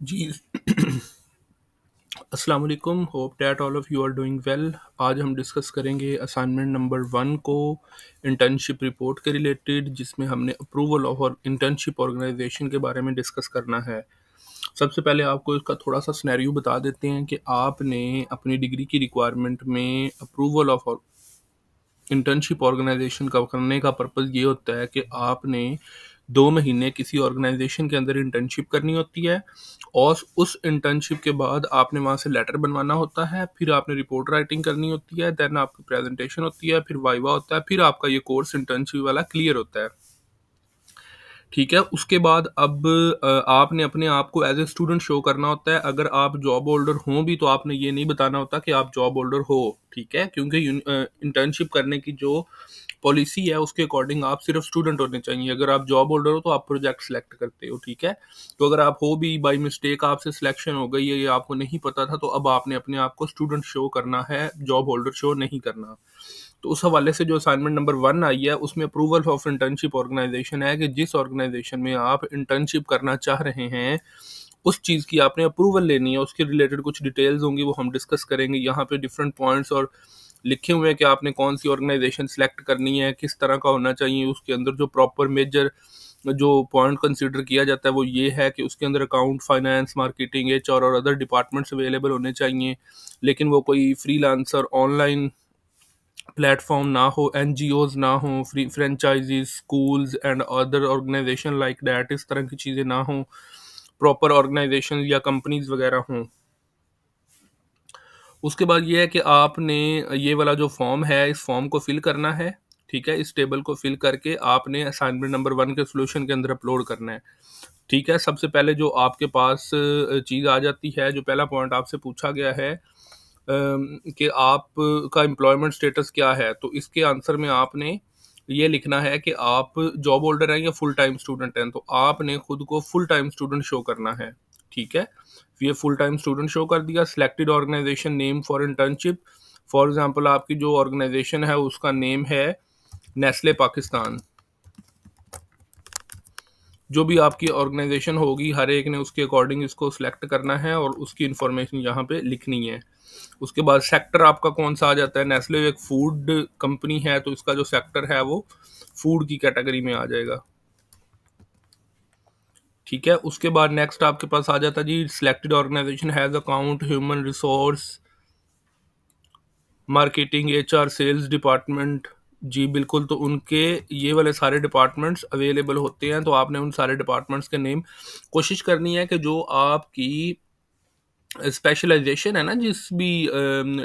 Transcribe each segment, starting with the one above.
जी। अस्सलाम वालेकुम, hope that all of you are doing well. आज हम डिस्कस करेंगे असाइनमेंट नंबर 1 को इंटर्नशिप रिपोर्ट के रिलेटेड, जिसमें हमने अप्रूवल ऑफ और इंटर्नशिप ऑर्गेनाइजेशन के बारे में डिस्कस करना है। सबसे पहले आपको इसका थोड़ा सा सिनेरियो बता देते हैं कि आपने अपनी डिग्री की रिक्वायरमेंट में अप्रूवल ऑफ और इंटर्नशिप ऑर्गेनाइजेशन का करने का पर्पज़ ये होता है कि आपने 2 महीने किसी ऑर्गेनाइजेशन के अंदर इंटर्नशिप करनी होती है और उस इंटर्नशिप के बाद आपने वहाँ से लेटर बनवाना होता है, फिर आपने रिपोर्ट राइटिंग करनी होती है, देन आपकी प्रेजेंटेशन होती है, फिर वाइवा होता है, फिर आपका ये कोर्स इंटर्नशिप वाला क्लियर होता है। ठीक है, उसके बाद अब आपने अपने आप को एज ए स्टूडेंट शो करना होता है। अगर आप जॉब होल्डर हों भी तो आपने ये नहीं बताना होता कि आप जॉब होल्डर हो। ठीक है, क्योंकि इंटर्नशिप करने की जो पॉलिसी है उसके अकॉर्डिंग आप सिर्फ स्टूडेंट होने चाहिए। अगर आप जॉब होल्डर हो तो आप प्रोजेक्ट सेलेक्ट करते हो। ठीक है, तो अगर आप हो भी बाई मिस्टेक आपसे सिलेक्शन हो गई है, ये आपको नहीं पता था, तो अब आपने अपने आप को स्टूडेंट शो करना है, जॉब होल्डर शो नहीं करना। तो उस हवाले से जो असाइनमेंट नंबर 1 आई है उसमें अप्रूवल ऑफ इंटर्नशिप ऑर्गेनाइजेशन है कि जिस ऑर्गेनाइजेशन में आप इंटर्नशिप करना चाह रहे हैं उस चीज़ की आपने अप्रूवल लेनी है। उसके रिलेटेड कुछ डिटेल्स होंगी, वो हम डिस्कस करेंगे। यहाँ पे डिफरेंट पॉइंट्स और लिखे हुए हैं कि आपने कौन सी ऑर्गेनाइजेशन सेलेक्ट करनी है, किस तरह का होना चाहिए। उसके अंदर जो प्रॉपर मेजर जो पॉइंट कंसीडर किया जाता है वो ये है कि उसके अंदर अकाउंट, फाइनेंस, मार्केटिंग, एचआर और अदर डिपार्टमेंट्स अवेलेबल होने चाहिए, लेकिन वो कोई फ्रीलांसर ऑनलाइन प्लेटफॉर्म ना हो, एनजीओज ना हो, free franchisees, schools and other organization like that, इस तरह की चीज़ें ना हो, प्रॉपर ऑर्गेनाइजेशन या कंपनीज वगैरह हों। उसके बाद ये है कि आपने ये वाला जो फॉर्म है इस फॉर्म को फिल करना है। ठीक है, इस टेबल को फिल करके आपने असाइनमेंट नंबर 1 के सोल्यूशन के अंदर अपलोड करना है। ठीक है, सबसे पहले जो आपके पास चीज़ आ जाती है, जो पहला पॉइंट आपसे पूछा गया है कि आप का एम्प्लॉयमेंट स्टेटस क्या है, तो इसके आंसर में आपने ये लिखना है कि आप जॉब होल्डर हैं या फुल टाइम स्टूडेंट हैं। तो आपने खुद को फुल टाइम स्टूडेंट शो करना है। ठीक है, ये फुल टाइम स्टूडेंट शो कर दिया। Selected organization name for internship, for example आपकी जो ऑर्गेनाइजेशन है उसका नेम है नेस्ले पाकिस्तान। जो भी आपकी ऑर्गेनाइजेशन होगी हर एक ने उसके अकॉर्डिंग इसको सिलेक्ट करना है और उसकी इंफॉर्मेशन यहाँ पे लिखनी है। उसके बाद सेक्टर आपका कौन सा आ जाता है। नेस्ले एक फूड कंपनी है तो इसका जो सेक्टर है वो फूड की कैटेगरी में आ जाएगा। ठीक है, उसके बाद नेक्स्ट आपके पास आ जाता है जी, selected organisation has account, human resource, marketing, HR, sales department. जी बिल्कुल, तो उनके ये वाले सारे डिपार्टमेंट्स अवेलेबल होते हैं, तो आपने उन सारे डिपार्टमेंट्स के नेम कोशिश करनी है कि जो आपकी स्पेशलाइजेशन है ना जिस भी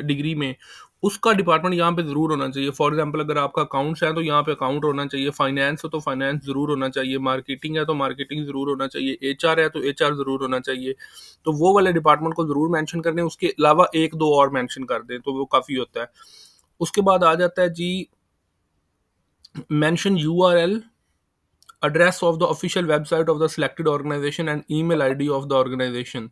डिग्री में, उसका डिपार्टमेंट यहाँ पे ज़रूर होना चाहिए। फॉर एग्जांपल अगर आपका अकाउंट्स है तो यहाँ पे अकाउंट होना चाहिए, फाइनेंस हो तो फाइनेंस ज़रूर होना चाहिए, मार्केटिंग है तो मार्केटिंग ज़रूर होना चाहिए, एचआर है तो एचआर ज़रूर होना चाहिए। तो वो वाले डिपार्टमेंट को ज़रूर मेंशन कर दें, उसके अलावा एक दो और मेंशन कर दें तो वो काफ़ी होता है। उसके बाद आ जाता है जी, mention URL, address of the official website of the selected organisation and email ID of the organisation.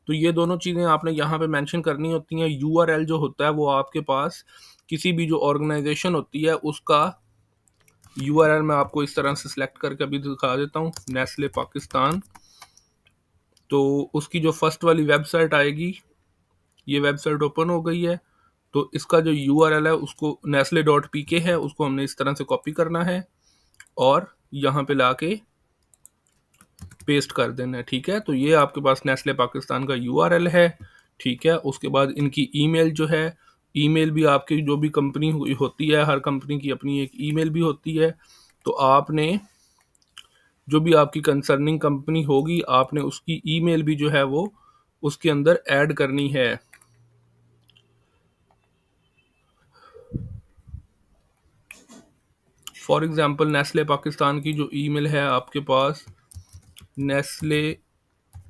तो ये दोनों चीज़ें आपने यहाँ पे मेंशन करनी होती हैं। यूआरएल जो होता है वो आपके पास किसी भी जो ऑर्गेनाइजेशन होती है उसका यूआरएल मैं आपको इस तरह से सिलेक्ट करके अभी दिखा देता हूँ, नेस्ले पाकिस्तान। तो उसकी जो फर्स्ट वाली वेबसाइट आएगी, ये वेबसाइट ओपन हो गई है, तो इसका जो यूआरएल है उसको nestle.pk है, उसको हमने इस तरह से कॉपी करना है और यहाँ पे लाके पेस्ट कर देना है। ठीक है, तो ये आपके पास नेस्ले पाकिस्तान का यूआरएल है। ठीक है, उसके बाद इनकी ईमेल जो है, ईमेल भी आपकी जो भी कंपनी होती है, हर कंपनी की अपनी एक ईमेल भी होती है, तो आपने जो भी आपकी कंसर्निंग कंपनी होगी आपने उसकी ईमेल भी जो है वो उसके अंदर ऐड करनी है। फॉर एग्जांपल नेस्ले पाकिस्तान की जो ईमेल है आपके पास, Nestle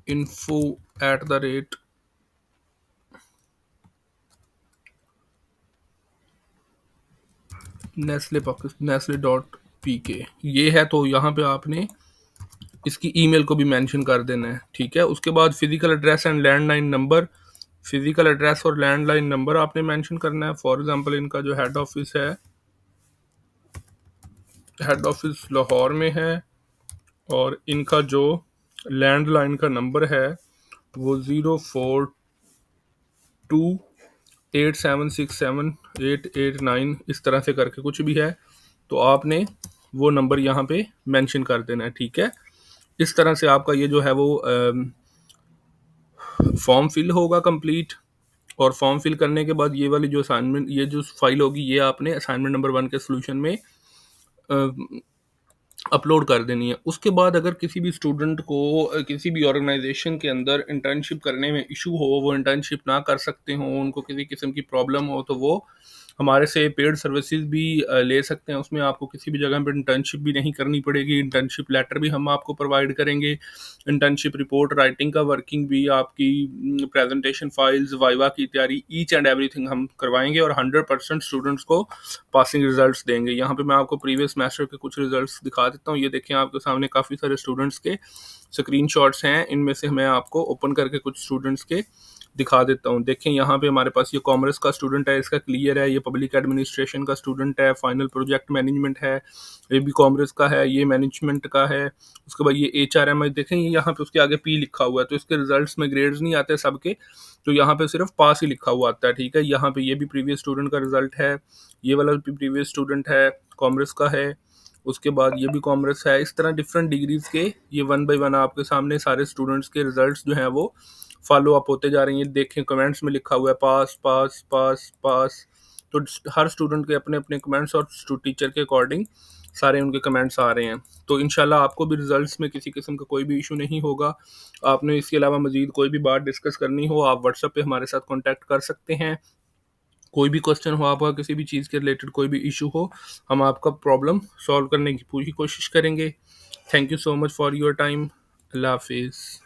info at the rate nestle.pk ये है, तो यहाँ पे आपने इसकी ईमेल को भी मेंशन कर देना है। ठीक है, उसके बाद physical address and landline number, physical address और लैंडलाइन नंबर आपने मेंशन करना है। फॉर एग्जांपल इनका जो हेड ऑफिस है, हेड ऑफिस लाहौर में है और इनका जो लैंडलाइन का नंबर है वो 04287678889 इस तरह से करके कुछ भी है, तो आपने वो नंबर यहाँ पे मेंशन कर देना है, ठीक है। इस तरह से आपका ये जो है वो फॉर्म फिल होगा कंप्लीट, और फॉर्म फिल करने के बाद ये वाली जो असाइनमेंट, ये जो फाइल होगी, ये आपने असाइनमेंट नंबर 1 के सोल्यूशन में अपलोड कर देनी है। उसके बाद अगर किसी भी स्टूडेंट को किसी भी ऑर्गेनाइजेशन के अंदर इंटर्नशिप करने में इशू हो, वो इंटर्नशिप ना कर सकते हो, उनको किसी किस्म की प्रॉब्लम हो, तो वो हमारे से पेड सर्विसेज भी ले सकते हैं। उसमें आपको किसी भी जगह पर इंटर्नशिप भी नहीं करनी पड़ेगी, इंटर्नशिप लेटर भी हम आपको प्रोवाइड करेंगे, इंटर्नशिप रिपोर्ट राइटिंग का वर्किंग भी, आपकी प्रेजेंटेशन फाइल्स, वाइवा की तैयारी, ईच एंड एवरीथिंग हम करवाएंगे, और 100% स्टूडेंट्स को पासिंग रिजल्ट्स देंगे। यहाँ पे मैं आपको प्रीवियस सेमेस्टर के कुछ रिजल्ट्स दिखा देता हूँ। ये देखें, आपके सामने काफ़ी सारे स्टूडेंट्स के स्क्रीनशॉट्स हैं, इनमें से मैं आपको ओपन करके कुछ स्टूडेंट्स के दिखा देता हूँ। देखें, यहाँ पे हमारे पास ये कॉमर्स का स्टूडेंट है, इसका क्लियर है। ये पब्लिक एडमिनिस्ट्रेशन का स्टूडेंट है, फाइनल प्रोजेक्ट मैनेजमेंट है। ये भी कॉमर्स का है, ये मैनेजमेंट का है। उसके बाद ये HRM है। देखें, ये यहाँ पे उसके आगे P लिखा हुआ है, तो इसके रिजल्ट्स में ग्रेड्स नहीं आते सबके, तो यहाँ पे सिर्फ पास ही लिखा हुआ आता है, ठीक है। यहाँ पे ये भी प्रीवियस स्टूडेंट का रिजल्ट है, ये वाला भी प्रीवियस स्टूडेंट है, कॉमर्स का है। उसके बाद ये भी कॉमर्स है। इस तरह डिफरेंट डिग्रीज के ये 1 बाय 1 आपके सामने सारे स्टूडेंट्स के रिजल्ट्स जो हैं वो फॉलो अप होते जा रही हैं। देखें, कमेंट्स में लिखा हुआ है पास पास पास पास, तो हर स्टूडेंट के अपने अपने कमेंट्स और टीचर के अकॉर्डिंग सारे उनके कमेंट्स आ रहे हैं। तो इंशाल्लाह आपको भी रिजल्ट्स में किसी किस्म का कोई भी इशू नहीं होगा। आपने इसके अलावा मजीद कोई भी बात डिस्कस करनी हो, आप व्हाट्सएप पे हमारे साथ कॉन्टैक्ट कर सकते हैं। कोई भी क्वेश्चन हो आपका, किसी भी चीज़ के रिलेटेड कोई भी इशू हो, हम आपका प्रॉब्लम सॉल्व करने की पूरी कोशिश करेंगे। Thank you so much for your time. अल्लाह हाफिज़।